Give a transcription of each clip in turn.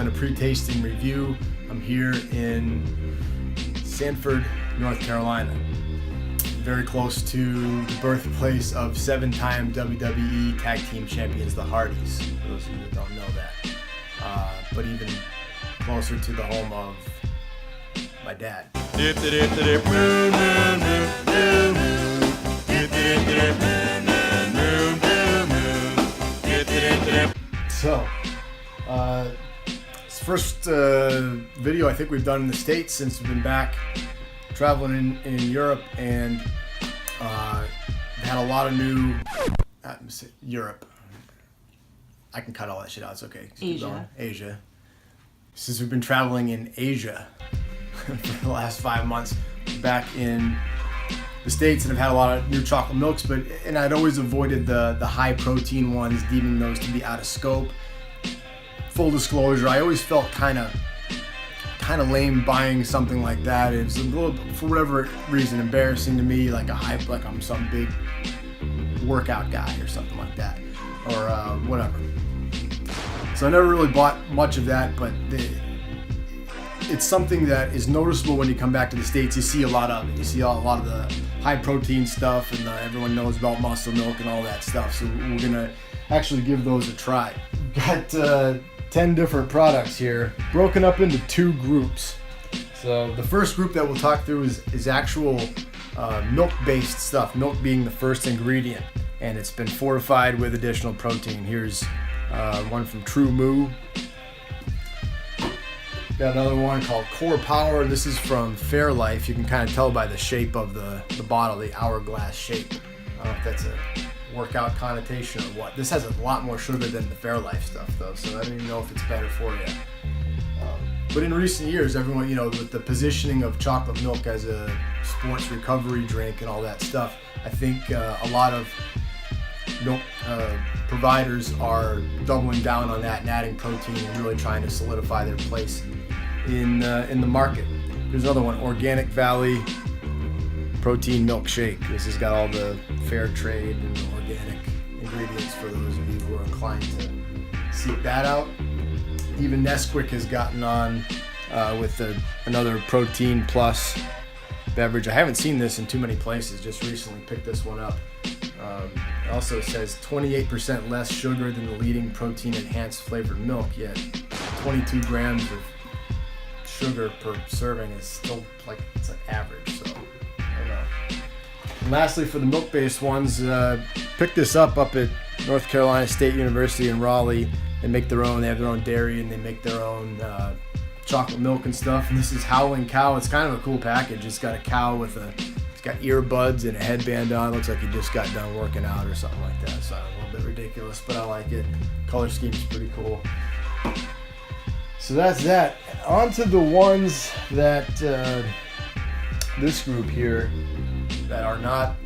done a pre-tasting review. I'm here in Sanford, North Carolina, very close to the birthplace of 7-time WWE Tag Team Champions, the Hardys, for those of you that don't know that. But even closer to the home of my dad. So, it's the first video I think we've done in the States since we've been back traveling in Europe, and had a lot of new Europe. I can cut all that shit out. It's okay. Asia. Since we've been traveling in Asia for the last 5 months, back in the States, and I've had a lot of new chocolate milks, and I'd always avoided the high protein ones, deeming those to be out of scope. Full disclosure, I always felt kind of lame buying something like that. It was a little, for whatever reason, embarrassing to me, like I'm some big workout guy or something like that, or whatever. So I never really bought much of that, but it's something that is noticeable when you come back to the States. You see a lot of it. You see a lot of the high protein stuff, and everyone knows about muscle milk and all that stuff. So we're gonna actually give those a try. Got 10 different products here, broken up into 2 groups. So the first group that we'll talk through is actual milk-based stuff, milk being the first ingredient, and it's been fortified with additional protein. Here's one from True Moo. Got another one called Core Power. This is from Fairlife. You can kind of tell by the shape of the bottle, the hourglass shape. I don't know if that's a workout connotation or what. This has a lot more sugar than the Fairlife stuff though, so I don't even know if it's better for you. But in recent years, everyone, with the positioning of chocolate milk as a sports recovery drink and all that stuff, I think a lot of milk providers are doubling down on that and adding protein and really trying to solidify their place in the market. Here's another one, Organic Valley Protein Milkshake. This has got all the fair trade and organic ingredients for those of you who are inclined to seek that out. Even Nesquik has gotten on with another protein plus beverage. I haven't seen this in too many places, just recently picked this one up. It also says 28% less sugar than the leading protein enhanced flavored milk, yet 22 grams of sugar per serving is still it's average, so I don't know. And lastly, for the milk-based ones, picked this up at North Carolina State University in Raleigh. They make their own, they have their own dairy, and they make their own chocolate milk and stuff. And this is Howling Cow. It's kind of a cool package. It's got a cow it's got earbuds and a headband on. It looks like he just got done working out or something like that. So a little bit ridiculous, but I like it. Color scheme's pretty cool. So that's that. On to the ones that this group here that are not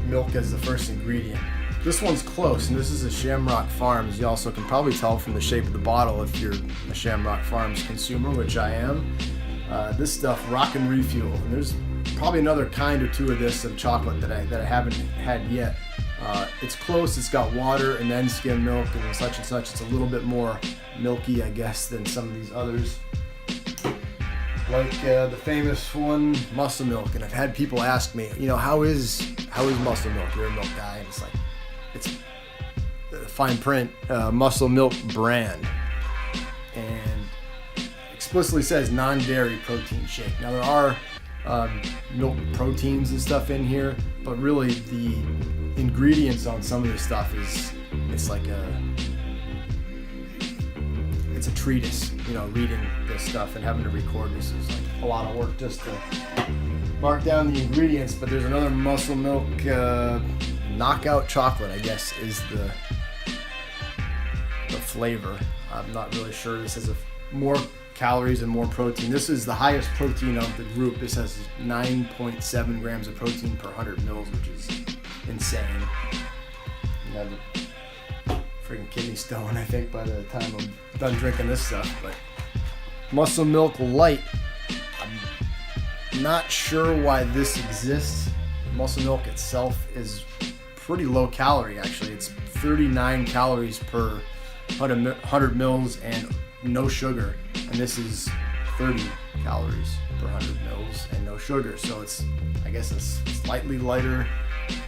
milk as the first ingredient. This one's close, and this is a Shamrock Farms. You also can probably tell from the shape of the bottle if you're a Shamrock Farms consumer, which I am. This stuff, Rockin' Refuel, and there's probably another kind or two of this of chocolate that I haven't had yet. It's close. It's got water and then skim milk and such and such. It's a little bit more milky, I guess, than some of these others. Like the famous one, Muscle Milk, and I've had people ask me, how is Muscle Milk? You're a milk guy, and it's fine print, Muscle Milk brand, and explicitly says non-dairy protein shake. Now there are milk proteins and stuff in here, but really the ingredients on some of this stuff it's a treatise. Reading this stuff and having to record this is a lot of work just to mark down the ingredients. But there's another Muscle Milk knockout chocolate, I guess, is the flavor. I'm not really sure. This has more calories and more protein. This is the highest protein of the group. This has 9.7 grams of protein per 100 mils, which is insane. You have a freaking kidney stone, I think, by the time I'm done drinking this stuff. But Muscle Milk Light, I'm not sure why this exists. Muscle Milk itself is pretty low calorie, actually. It's 39 calories per 100 mils and no sugar, and this is 30 calories per 100 mils and no sugar. So it's, I guess, a slightly lighter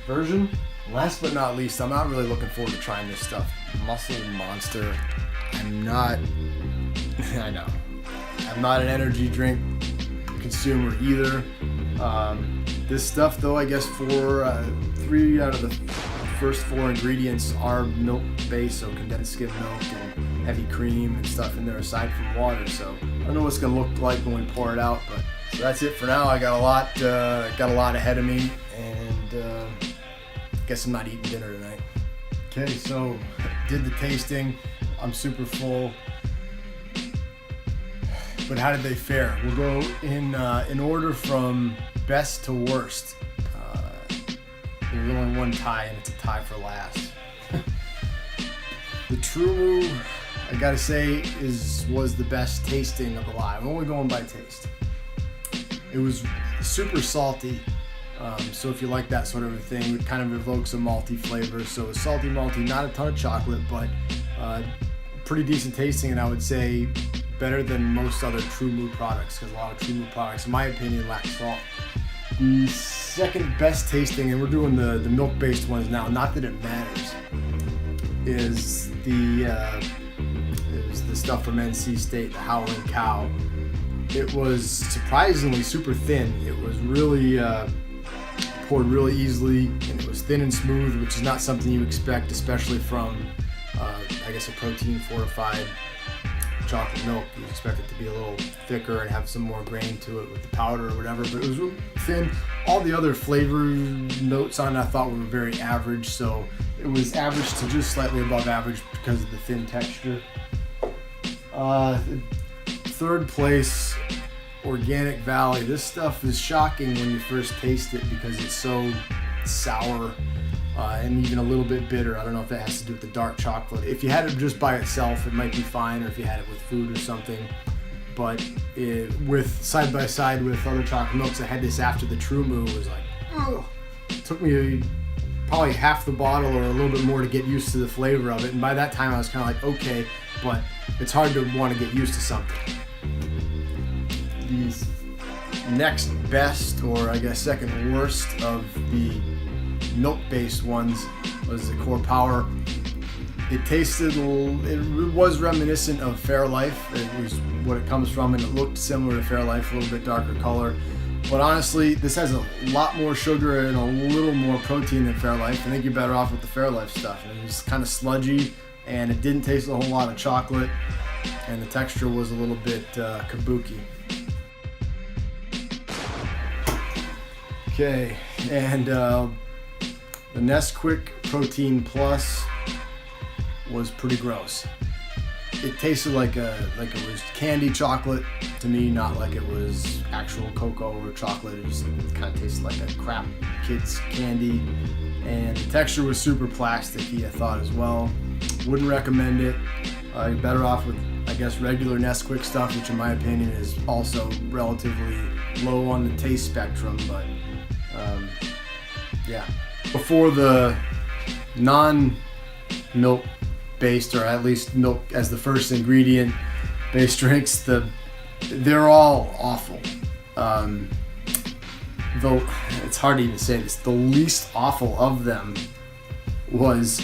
version. Last but not least, I'm not really looking forward to trying this stuff. Muscle Monster. I'm not an energy drink consumer either. This stuff though, I guess 3 out of the first 4 ingredients are milk based, so condensed skim milk and heavy cream and stuff in there aside from water. So I don't know what it's gonna look like when we pour it out, but so that's it for now. I got a lot ahead of me, and guess I'm not eating dinner tonight. Okay, so did the tasting. I'm super full. But how did they fare? We'll go in order from best to worst. There's only one tie, and it's a tie for last. The True Moo, I gotta say, was the best tasting of the lot. I'm only going by taste. It was super salty. So if you like that sort of a thing, it kind of evokes a malty flavor. So it's salty, malty, not a ton of chocolate, but pretty decent tasting, and I would say better than most other True Moo products, because a lot of True Moo products, in my opinion, lack salt. The second best tasting, and we're doing the milk-based ones now, not that it matters, is the stuff from NC State, the Howling Cow. It was surprisingly super thin. It was really poured really easily, and it was thin and smooth, which is not something you expect, especially from I guess a protein-fortified chocolate milk. You expect it to be a little thicker and have some more grain to it with the powder or whatever, but it was really thin. All the other flavor notes on it I thought were very average, so it was average to just slightly above average because of the thin texture. Third place, Organic Valley. This stuff is shocking when you first taste it because it's so sour and even a little bit bitter. I don't know if that has to do with the dark chocolate. If you had it just by itself, it might be fine, or if you had it with food or something. But with side by side with other chocolate milks, I had this after the True Moo. It was like, oh, it took me probably half the bottle or a little bit more to get used to the flavor of it. And by that time, I was kind of like, okay, but it's hard to want to get used to something. The next best, or I guess second worst of the milk-based ones was the Core Power. It was reminiscent of Fairlife. It was what it comes from, and it looked similar to Fairlife, a little bit darker color. But honestly, this has a lot more sugar and a little more protein than Fairlife. I think you're better off with the Fairlife stuff. It was kind of sludgy, and it didn't taste a whole lot of chocolate, and the texture was a little bit kabuki. Okay, and the Nesquik Protein Plus was pretty gross. It tasted like it was candy chocolate to me, not like it was actual cocoa or chocolate. It just kind of tasted like a crap kid's candy, and the texture was super plasticky, I thought, as well. Wouldn't recommend it. You're better off with, I guess, regular Nesquik stuff, which in my opinion is also relatively low on the taste spectrum, but yeah. Before the non-milk based, or at least milk as the first ingredient based drinks, they're all awful. Though it's hard to even say this, the least awful of them was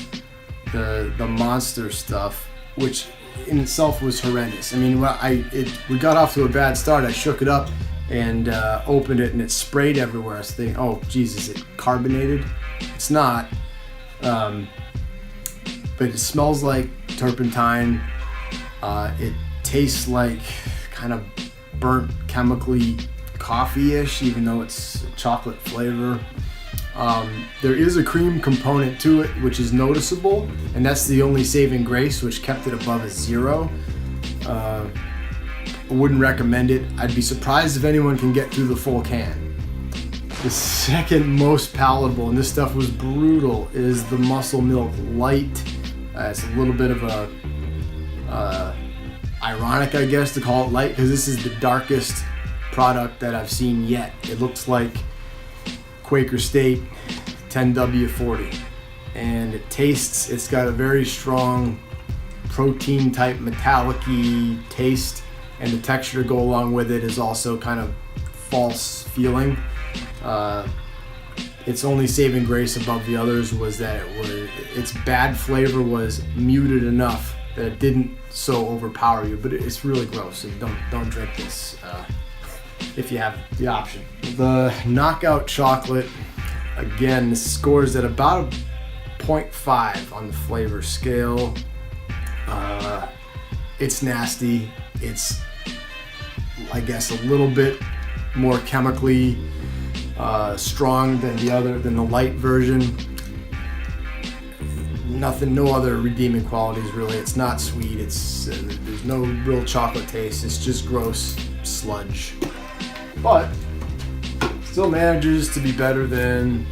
the Monster stuff, which in itself was horrendous. I mean, we got off to a bad start. I shook it up and opened it, and it sprayed everywhere. I was thinking, oh Jesus, it carbonated? It's not, but it smells like turpentine. It tastes like kind of burnt chemically coffee-ish, even though it's chocolate flavor. There is a cream component to it, which is noticeable, and that's the only saving grace, which kept it above a 0. I wouldn't recommend it. I'd be surprised if anyone can get through the full can. The second most palatable, and this stuff was brutal, is the Muscle Milk Light. It's a little bit of a ironic, I guess, to call it light, because this is the darkest product that I've seen yet. It looks like Quaker State 10W40, and it's got a very strong protein type metallic-y taste, and the texture to go along with it is also kind of false feeling. Its only saving grace above the others was that its bad flavor was muted enough that it didn't so overpower you, but it's really gross, so don't drink this if you have the option. The Knockout chocolate, again, scores at about a 0.5 on the flavor scale. It's nasty. It's, I guess, a little bit more chemically strong than the light version. No other redeeming qualities really. It's not sweet. There's no real chocolate taste. It's just gross sludge. But still manages to be better than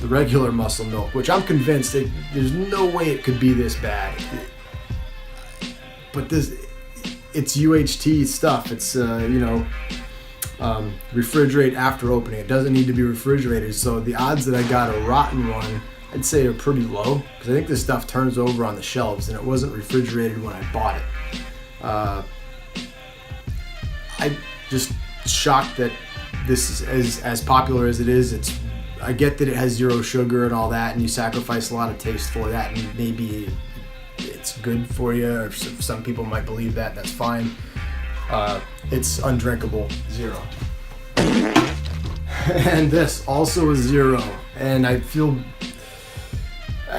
the regular muscle milk, which I'm convinced there's no way it could be this bad. But it's UHT stuff. It's refrigerate after opening. It doesn't need to be refrigerated, so the odds that I got a rotten one, I'd say, are pretty low, because I think this stuff turns over on the shelves, and it wasn't refrigerated when I bought it. I just shocked that this is as popular as it is. I get that it has zero sugar and all that, and you sacrifice a lot of taste for that, and maybe it's good for you, or some people might believe that. That's fine. It's undrinkable, 0. And this also is 0, and I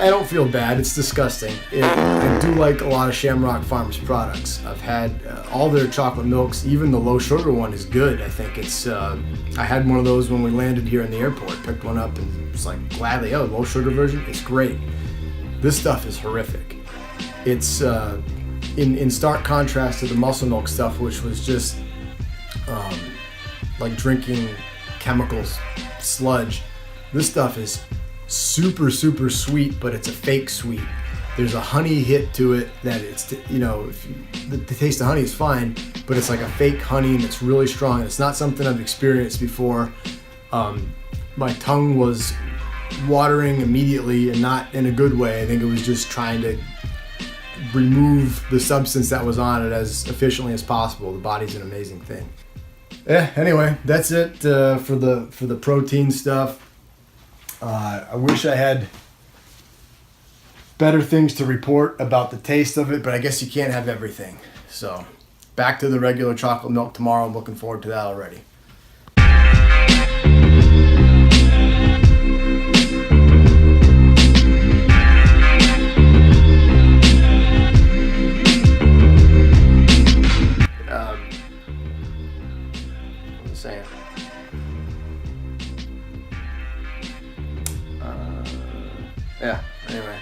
don't feel bad. It's disgusting. I do like a lot of Shamrock Farms products. I've had all their chocolate milks. Even the low sugar one is good. I think it's. I had one of those when we landed here in the airport. Picked one up and was like, gladly, oh, low sugar version. It's great. This stuff is horrific. It's in stark contrast to the muscle milk stuff, which was just like drinking chemicals sludge. This stuff is super sweet, but it's a fake sweet. There's a honey hit to it that the taste of honey is fine, but it's like a fake honey, and it's really strong. It's not something I've experienced before. My tongue was watering immediately, and not in a good way. I think it was just trying to remove the substance that was on it as efficiently as possible. The body's an amazing thing. Anyway, that's it for the protein stuff. I wish I had better things to report about the taste of it, but I guess you can't have everything. So back to the regular chocolate milk tomorrow. I'm looking forward to that already. What was I saying? Yeah, anyway.